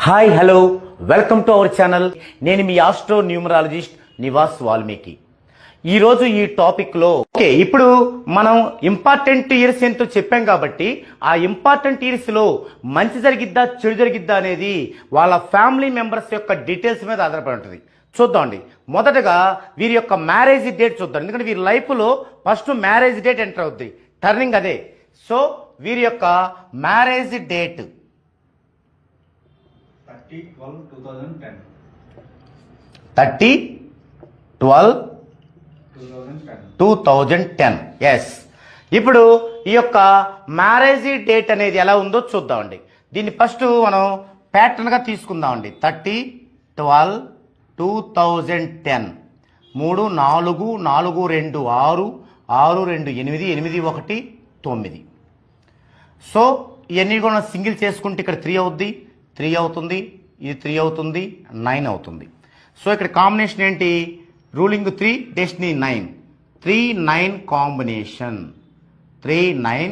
Hi hello welcome to our channel. నేను మీ astro numerologist Nivas Valmiki. ఈరోజు ఈ టాపిక్లో ఇప్పుడు మనం ఇంపార్టెంట్ ఇయర్స్ ఏంటో చెప్పాం కాబట్టి ఆ ఇంపార్టెంట్ ఇయర్స్లో మంచి జరిగిద్దా చెడు జరిగిద్దా అనేది వాళ్ళ ఫ్యామిలీ మెంబర్స్ యొక్క డీటెయిల్స్ మీద ఆధారపడి ఉంటుంది. చూద్దామండి. మొదటగా వీరి యొక్క మ్యారేజ్ డేట్ చూద్దాం. ఎందుకంటే వీరి లైఫ్లో ఫస్ట్ మ్యారేజ్ డేట్ ఎంటర్ అవుద్ది, టర్నింగ్ అదే. సో వీరి యొక్క మ్యారేజ్ డేట్ 30/12/2010. ఎస్. ఇప్పుడు ఈ యొక్క మ్యారేజ్ డేట్ అనేది ఎలా ఉందో చూద్దామండి. దీన్ని ఫస్ట్ మనం ప్యాటర్న్గా తీసుకుందామండి. 30/12/2010. 3 4 4 2 6 6 2 8 8 1 9. సో ఇవన్నీ కూడా సింగిల్ చేసుకుంటే ఇక్కడ 3 అవుద్ది, 3 అవుతుంది, ఇది 3 అవుతుంది, 9 అవుతుంది. సో ఇక్కడ కాంబినేషన్ ఏంటి? Ruling 3, destiny 9. 3-9 కాంబినేషన్. 3-9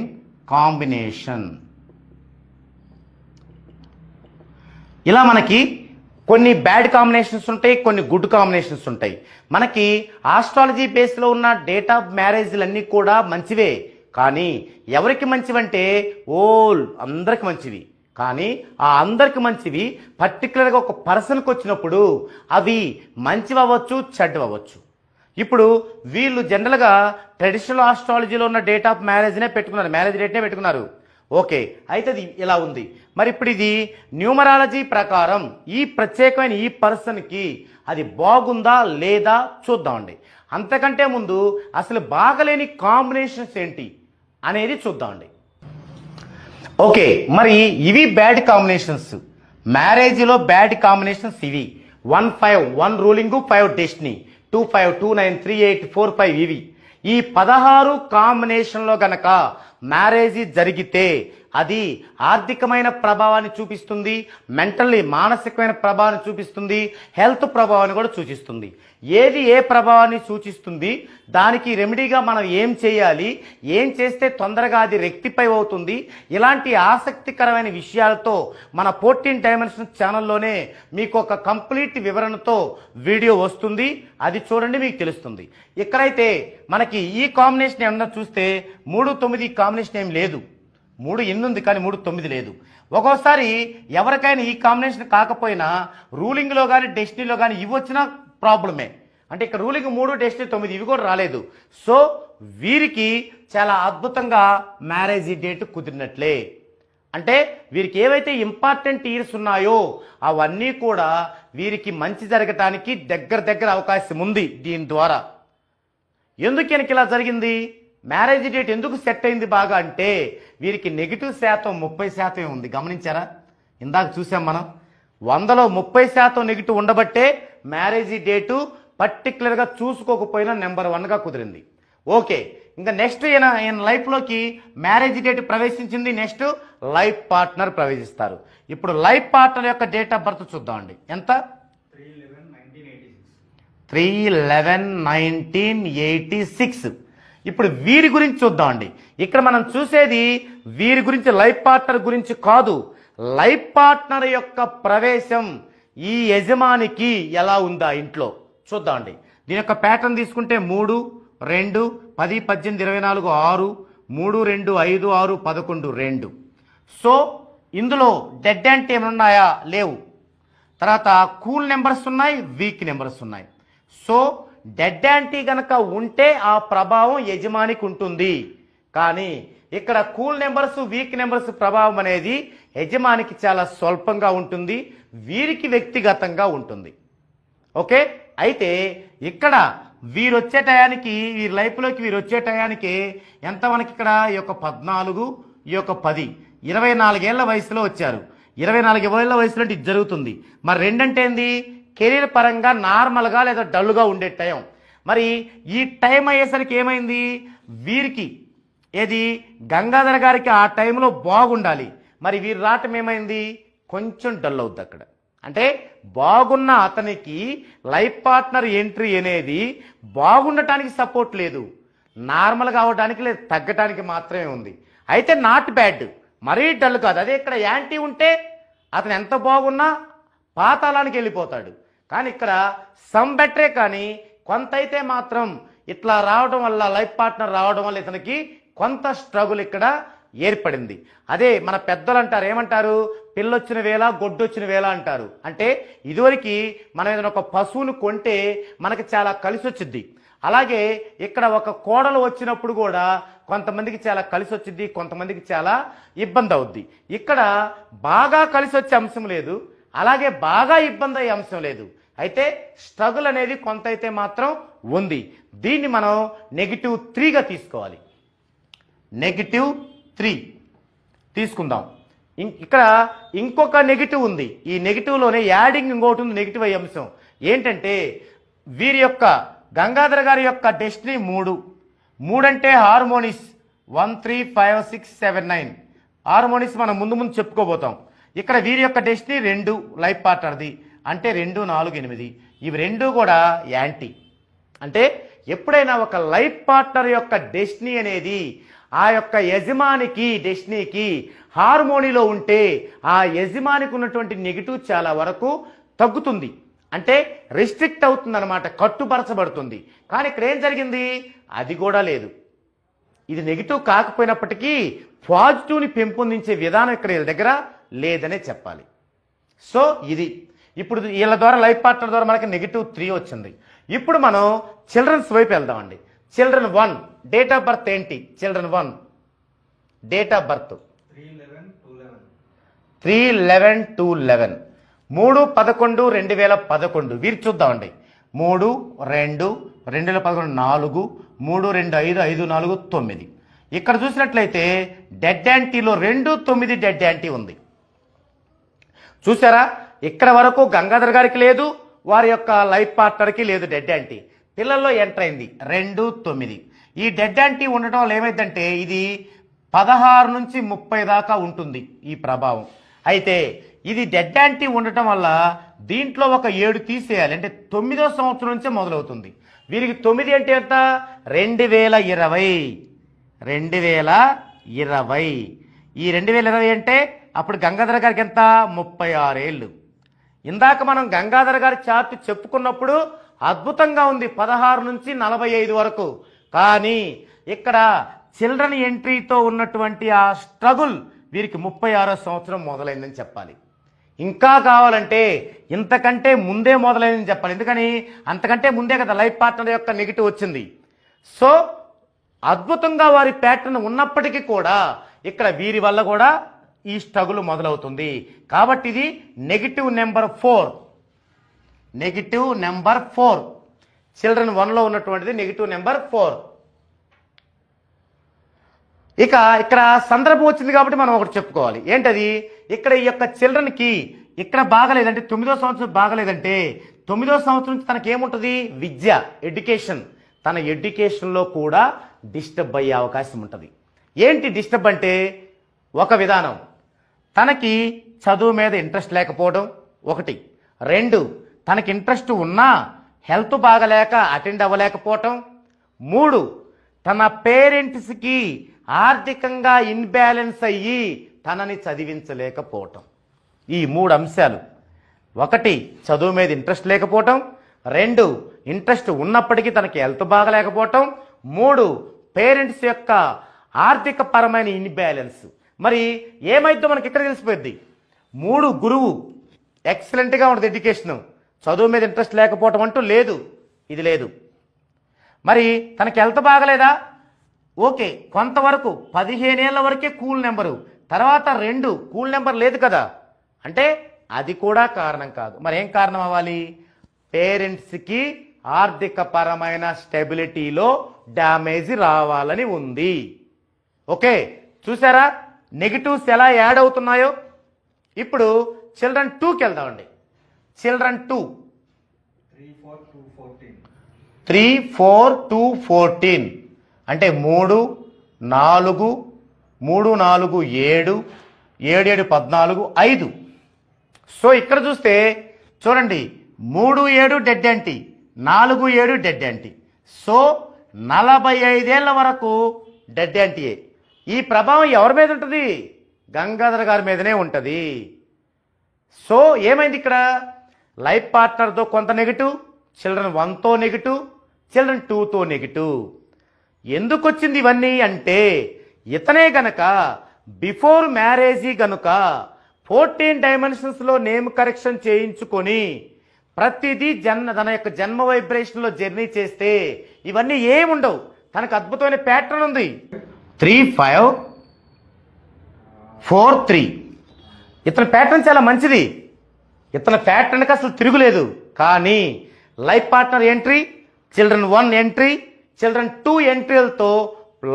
కాంబినేషన్. ఇలా మనకి కొన్ని బ్యాడ్ కాంబినేషన్స్ ఉంటాయి, కొన్ని గుడ్ కాంబినేషన్స్ ఉంటాయి. మనకి ఆస్ట్రాలజీ బేస్లో ఉన్న డేట్ ఆఫ్ మ్యారేజ్లన్నీ కూడా మంచివే. కానీ ఎవరికి మంచివంటే అందరికి మంచివి. కానీ ఆ అందరికి మంచివి పర్టికులర్గా ఒక పర్సన్కి వచ్చినప్పుడు అవి మంచివి అవ్వచ్చు, చెడ్డవి అవ్వచ్చు. ఇప్పుడు వీళ్ళు జనరల్గా ట్రెడిషనల్ ఆస్ట్రాలజీలో ఉన్న డేట్ ఆఫ్ మ్యారేజ్నే పెట్టుకున్నారు, మ్యారేజ్ డేట్నే పెట్టుకున్నారు. ఓకే, అయితే అది ఇలా ఉంది. మరి ఇప్పుడు ఇది న్యూమరాలజీ ప్రకారం ఈ ప్రత్యేకమైన ఈ పర్సన్కి అది బాగుందా లేదా చూద్దామండి. అంతకంటే ముందు అసలు బాగలేని కాంబినేషన్స్ ఏంటి అనేది చూద్దామండి. ఓకే, మరి ఇవి బ్యాడ్ కాంబినేషన్స్. మ్యారేజ్లో బ్యాడ్ కాంబినేషన్స్ ఇవి. 1-5, 1 రూలింగ్, 5 డెస్టినీ, 2-5, 2-9, 3-8, 4-5 ఇవి. ఈ 16 కాంబినేషన్లో గనక మ్యారేజ్ జరిగితే అది ఆర్థికమైన ప్రభావాన్ని చూపిస్తుంది, మెంటల్లీ మానసికమైన ప్రభావాన్ని చూపిస్తుంది, హెల్త్ ప్రభావాన్ని కూడా సూచిస్తుంది. ఏది ఏ ప్రభావాన్ని సూచిస్తుంది, దానికి రెమెడీగా మనం ఏం చేయాలి, ఏం చేస్తే తొందరగా అది రెక్టిఫై అవుతుంది, ఇలాంటి ఆసక్తికరమైన విషయాలతో మన 14 డైమెన్షన్స్ ఛానల్లోనే మీకు ఒక కంప్లీట్ వివరణతో వీడియో వస్తుంది. అది చూడండి, మీకు తెలుస్తుంది. ఇక్కడైతే మనకి ఈ కాంబినేషన్ ఏమన్నా చూస్తే 3-9 కాంబినేషన్ ఏం లేదు. 3-8 ఉంది కానీ 3-9 లేదు. ఒక్కోసారి ఎవరికైనా ఈ కాంబినేషన్ కాకపోయినా రూలింగ్లో కానీ డెస్టినీలో కానీ ఇవి వచ్చినా ప్రాబ్లమే. అంటే ఇక్కడ రూలింగ్ 3, డెస్టినీ 9 ఇవి కూడా రాలేదు. సో వీరికి చాలా అద్భుతంగా మ్యారేజ్ డేట్ కుదిరినట్లే. అంటే వీరికి ఏవైతే ఇంపార్టెంట్ ఇయర్స్ ఉన్నాయో అవన్నీ కూడా వీరికి మంచి జరగటానికి దగ్గర అవకాశం ఉంది. దీని ద్వారా ఎందుకు ఇలా జరిగింది, మ్యారేజ్ డేట్ ఎందుకు సెట్ అయింది బాగా అంటే వీరికి నెగిటివ్ శాతం 30% ఉంది. గమనించారా? ఇందాక చూసాం మనం 100లో 30% నెగిటివ్ ఉండబట్టే మ్యారేజ్ డేటు పర్టికులర్గా చూసుకోకపోయినా నెంబర్ 1గా కుదిరింది. ఓకే, ఇంకా నెక్స్ట్ ఈయన లైఫ్లోకి మ్యారేజ్ డేట్ ప్రవేశించింది. నెక్స్ట్ లైఫ్ పార్ట్నర్ ప్రవేశిస్తారు. ఇప్పుడు లైఫ్ పార్ట్నర్ యొక్క డేట్ ఆఫ్ బర్త్ చూద్దామండి. ఎంత? 3/11/1986. ఇప్పుడు వీరి గురించి చూద్దామండి. ఇక్కడ మనం చూసేది వీరి గురించి, లైఫ్ పార్ట్నర్ గురించి కాదు. లైఫ్ పార్ట్నర్ యొక్క ప్రవేశం ఈ యజమానికి ఎలా ఉందా ఇంట్లో చూద్దామండి. దీని యొక్క ప్యాటర్న్ తీసుకుంటే 3, 2, 10, 18, 24, 6, 3, 2, 5, 6, 11, 2. సో ఇందులో డెడ్ అంటే ఏమన్నాయా? లేవు. తర్వాత కూల్ నెంబర్స్ ఉన్నాయి, వీక్ నెంబర్స్ ఉన్నాయి. సో డెడ్ యాంటీ గనక ఉంటే ఆ ప్రభావం యజమానికి ఉంటుంది. కానీ ఇక్కడ కూల్ నెంబర్స్, వీక్ నెంబర్స్ ప్రభావం అనేది యజమానికి చాలా స్వల్పంగా ఉంటుంది, వీరికి వ్యక్తిగతంగా ఉంటుంది. ఓకే, అయితే ఇక్కడ వీరు వచ్చే టయానికి, వీరి లైఫ్లోకి వీరు వచ్చే టయానికి ఎంత మనకి ఇక్కడ ఈ యొక్క 14, ఈ యొక్క 10, 24 ఏళ్ల వయసులో వచ్చారు. 24 ఏళ్ల వయసులో ఇది జరుగుతుంది. మరి 2 అంటే ఏంది? కెరీర్ పరంగా నార్మల్గా లేదా డల్గా ఉండే టైం. మరి ఈ టైం అయ్యేసరికి ఏమైంది వీరికి? ఏది గంగాధర్ గారికి ఆ టైంలో బాగుండాలి. మరి వీరు రావటం ఏమైంది? కొంచెం డల్ అవుద్ది అక్కడ. అంటే బాగున్న అతనికి లైఫ్ పార్ట్నర్ ఎంట్రీ అనేది బాగుండటానికి సపోర్ట్ లేదు, నార్మల్గా అవడానికి లేదు, తగ్గటానికి మాత్రమే ఉంది. అయితే నాట్ బ్యాడ్, మరీ డల్ కాదు. అదే ఇక్కడ యాంటీ ఉంటే అతను ఎంత బాగున్నా పాతాళానికి వెళ్ళిపోతాడు. కానీ ఇక్కడ సమ్ బెటరే, కానీ కొంత అయితే మాత్రం ఇట్లా రావడం వల్ల, లైఫ్ పార్ట్నర్ రావడం వల్ల ఇతనికి కొంత స్ట్రగుల్ ఇక్కడ ఏర్పడింది. అదే మన పెద్దలు అంటారు, ఏమంటారు, పిల్లొచ్చిన వేళ గొడ్డొచ్చిన వేళ అంటారు. అంటే ఇదివరకు మనం ఏదైనా ఒక పశువును కొంటే మనకి చాలా కలిసి వచ్చింది. అలాగే ఇక్కడ ఒక కోడలు వచ్చినప్పుడు కూడా కొంతమందికి చాలా కలిసి వచ్చింది, కొంతమందికి చాలా ఇబ్బంది అవుద్ది. ఇక్కడ బాగా కలిసి వచ్చే అంశం లేదు, అలాగే బాగా ఇబ్బంది అయ్యే అంశం లేదు. అయితే స్ట్రగుల్ అనేది కొంత అయితే మాత్రం ఉంది. దీన్ని మనం -3గా తీసుకోవాలి. -3 తీసుకుందాం. ఇక్కడ ఇంకొక నెగిటివ్ ఉంది. ఈ నెగిటివ్లోనే యాడింగ్ ఇంకోటి ఉంది, నెగిటివ్ అయ్యే అంశం ఏంటంటే వీరి యొక్క గంగాధర్ గారి యొక్క డెస్టినీ 3 అంటే హార్మోనిస్ 1 3 5 6 7 9 హార్మోనిస్ మనం ముందు చెప్పుకోబోతాం. ఇక్కడ వీరి యొక్క డెస్టినీ 2 లైఫ్ పార్ట్నర్ది అంటే 2 4 8. ఇవి రెండు కూడా యాంటీ. అంటే ఎప్పుడైనా ఒక లైఫ్ పార్ట్నర్ యొక్క డెస్టినీ అనేది ఆ యొక్క యజమానికి డెస్టినీకి హార్మోనీలో ఉంటే ఆ యజమానికి ఉన్నటువంటి నెగిటివ్ చాలా వరకు తగ్గుతుంది. అంటే రెస్ట్రిక్ట్ అవుతుంది అనమాట, కట్టుపరచబడుతుంది. కానీ ఇక్కడ ఏం జరిగింది, అది కూడా లేదు. ఇది నెగిటివ్ కాకపోయినప్పటికీ పాజిటివ్ని పెంపొందించే విధానం ఇక్కడ వీళ్ళ దగ్గర లేదనే చెప్పాలి. సో ఇది ఇప్పుడు వీళ్ళ ద్వారా లైఫ్ పార్ట్నర్ ద్వారా మనకి -3 వచ్చింది. ఇప్పుడు మనం చిల్డ్రన్స్ వైపు వెళ్దామండి. చిల్డ్రన్ 1 డేట్ ఆఫ్ బర్త్ ఏంటి? Children 1 date of birth 3/11/11 3/11/2011. వీరు చూద్దామండి. 3/2/2011 4 3/2/5/5/4 9. ఇక్కడ చూసినట్లయితే డెడ్ యాంటీలో 2 9 డెడ్ యాంటీ ఉంది. చూసారా, ఇక్కడ వరకు గంగాధర్ గారికి లేదు, వారి యొక్క లైఫ్ పార్ట్నర్కి లేదు డెడ్ యాంటీ. పిల్లల్లో ఎంటర్ అయింది 2 9. ఈ డెడ్ యాంటీ ఉండటం వల్ల ఏమైందంటే ఇది 16 నుంచి 30 దాకా ఉంటుంది ఈ ప్రభావం. అయితే ఇది డెడ్ యాంటీ ఉండటం వల్ల దీంట్లో ఒక 7 తీసేయాలి. అంటే 9వ సంవత్సరం నుంచే మొదలవుతుంది. వీరికి 9 అంటే ఎంత? 2020. ఈ 2020 అంటే అప్పుడు గంగాధర్ గారికి ఎంత? 36 ఏళ్ళు. ఇందాక మనం గంగాధర్ గారి చార్ట్ చెప్పుకున్నప్పుడు అద్భుతంగా ఉంది 16 నుంచి 45 వరకు. కానీ ఇక్కడ చిల్డ్రన్ ఎంట్రీతో ఉన్నటువంటి ఆ స్ట్రగుల్ వీరికి 36వ సంవత్సరం మొదలైందని చెప్పాలి. ఇంకా కావాలంటే ఇంతకంటే ముందే మొదలైందని చెప్పాలి. ఎందుకని అంతకంటే ముందే కదా లైఫ్ పార్ట్నర్ యొక్క నెగిటివ్ వచ్చింది. సో అద్భుతంగా వారి ప్యాటర్న్ ఉన్నప్పటికీ కూడా ఇక్కడ వీరి వల్ల కూడా ఈ స్ట్రగుల్ మొదలవుతుంది. కాబట్టి ఇది నెగిటివ్ నెంబర్ 4. చిల్డ్రన్ 1లో ఉన్నటువంటిది నెగిటివ్ నెంబర్ 4. ఇక ఇక్కడ సందర్భం వచ్చింది కాబట్టి మనం ఒకటి చెప్పుకోవాలి. ఏంటది? ఇక్కడ ఈ యొక్క చిల్డ్రన్కి ఇక్కడ బాగలేదంటే 9వ సంవత్సరం బాగలేదంటే 9వ సంవత్సరం నుంచి తనకి ఏముంటుంది? విద్య, ఎడ్యుకేషన్. తన ఎడ్యుకేషన్లో కూడా డిస్టర్బ్ అయ్యే అవకాశం ఉంటుంది. ఏంటి డిస్టర్బ్ అంటే? ఒక విధానం తనకి చదువు మీద ఇంట్రెస్ట్ లేకపోవడం ఒకటి. 2 తనకి ఇంట్రెస్ట్ ఉన్నా హెల్త్ బాగలేక అటెండ్ అవ్వలేకపోవటం. 3 తన పేరెంట్స్కి ఆర్థికంగా ఇన్బ్యాలెన్స్ అయ్యి తనని చదివించలేకపోవటం. ఈ 3 అంశాలు. 1 చదువు మీద ఇంట్రెస్ట్ లేకపోవటం, 2 ఇంట్రెస్ట్ ఉన్నప్పటికీ తనకి హెల్త్ బాగలేకపోవటం, 3 పేరెంట్స్ యొక్క ఆర్థిక పరమైన ఇన్బ్యాలెన్స్. మరి ఏమైందో మనకి ఇక్కడ తెలిసిపోద్ది. 3 గురువు ఎక్సలెంట్గా ఉంటుంది ఎడ్యుకేషను, చదువు మీద ఇంట్రెస్ట్ లేకపోవటం అంటూ లేదు, ఇది లేదు. మరి తనకి హెల్త్ బాగలేదా? ఓకే, కొంతవరకు 15 ఏళ్ల వరకే కూల్ నెంబరు, తర్వాత 2 కూల్ నెంబర్ లేదు కదా అంటే అది కూడా కారణం కాదు. మరి ఏం కారణం అవ్వాలి? పేరెంట్స్కి ఆర్థిక పరమైన స్టెబిలిటీలో డ్యామేజ్ రావాలని ఉంది. ఓకే, చూసారా నెగిటివ్స్ ఎలా యాడ్ అవుతున్నాయో. ఇప్పుడు చిల్డ్రన్ 2కి వెళ్దామండి. చిల్డ్రన్ 2 3 4 2 14 అంటే 3 4 3 4 7 7 7 14 5. సో ఇక్కడ చూస్తే చూడండి 3 7 dead anti, 4 7 dead anti. So 45 ఏళ్ల వరకు డెడ్ యాంటీయే. ఈ ప్రభావం ఎవరి మీద ఉంటుంది? గంగాధర్ గారి మీదనే ఉంటుంది. సో ఏమైంది ఇక్కడ, లైఫ్ పార్ట్నర్తో కొంత నెగిటివ్, చిల్డ్రన్ 1తో నెగిటివ్, చిల్డ్రన్ 2తో నెగిటివ్. ఎందుకు వచ్చింది ఇవన్నీ అంటే, ఇతనే గనక బిఫోర్ మ్యారేజీ గనుక 14 డైమెన్షన్స్లో నేమ్ కరెక్షన్ చేయించుకొని ప్రతిదీ తన యొక్క జన్మ వైబ్రేషన్లో జర్నీ చేస్తే ఇవన్నీ ఏముండవు. తనకు అద్భుతమైన ప్యాటర్న్ ఉంది. 3 5 4 3. ఇతని ప్యాటర్న్ చాలా మంచిది. ఇతని ప్యాటర్న్కి అసలు తిరుగులేదు. కానీ life partner entry, children 1 entry, children 2 ఎంట్రీలతో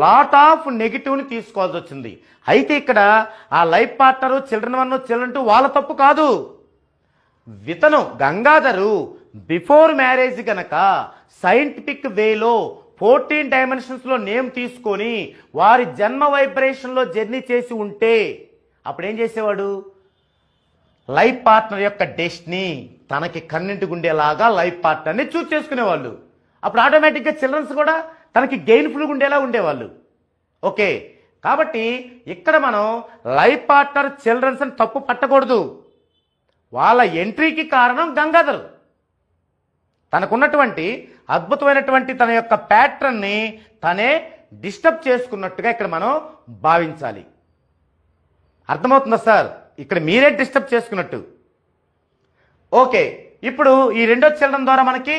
లాట్ ఆఫ్ నెగిటివ్ని తీసుకోవాల్సి వచ్చింది. అయితే ఇక్కడ ఆ లైఫ్ పార్ట్నరు చిల్డ్రన్ 1 చిల్డ్రన్ 2 వాళ్ళ తప్పు కాదు. ఇతను గంగాధరు బిఫోర్ మ్యారేజ్ గనక సైంటిఫిక్ వేలో 14 డైమెన్షన్స్లో నేమ్ తీసుకొని వారి జన్మ వైబ్రేషన్లో జర్నీ చేసి ఉంటే అప్పుడు ఏం చేసేవాడు, లైఫ్ పార్ట్నర్ యొక్క డెస్టినీ తనకి కన్నింటికి ఉండేలాగా లైఫ్ పార్ట్నర్ని చూస్ చేసుకునేవాళ్ళు. అప్పుడు ఆటోమేటిక్గా చిల్డ్రన్స్ కూడా తనకి గెయిన్ఫుల్గా ఉండేలా ఉండేవాళ్ళు. ఓకే, కాబట్టి ఇక్కడ మనం లైఫ్ పార్ట్నర్ చిల్డ్రన్స్ అని తప్పు పట్టకూడదు. వాళ్ళ ఎంట్రీకి కారణం గంగాధర్. తనకున్నటువంటి అద్భుతమైనటువంటి తన యొక్క ప్యాటర్న్ని తనే డిస్టర్బ్ చేసుకున్నట్టుగా ఇక్కడ మనం భావించాలి. అర్థమవుతుందా సార్? ఇక్కడ మీరే డిస్టర్బ్ చేసుకున్నట్టు. ఓకే, ఇప్పుడు ఈ రెండో చిల్డ్రన్ ద్వారా మనకి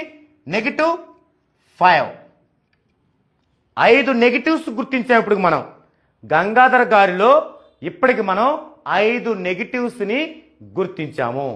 -5 5 నెగిటివ్స్ గుర్తించాం. ఇప్పుడు మనం గంగాధర్ గారిలో ఇప్పటికి మనం 5 నెగిటివ్స్ని గుర్తించాము.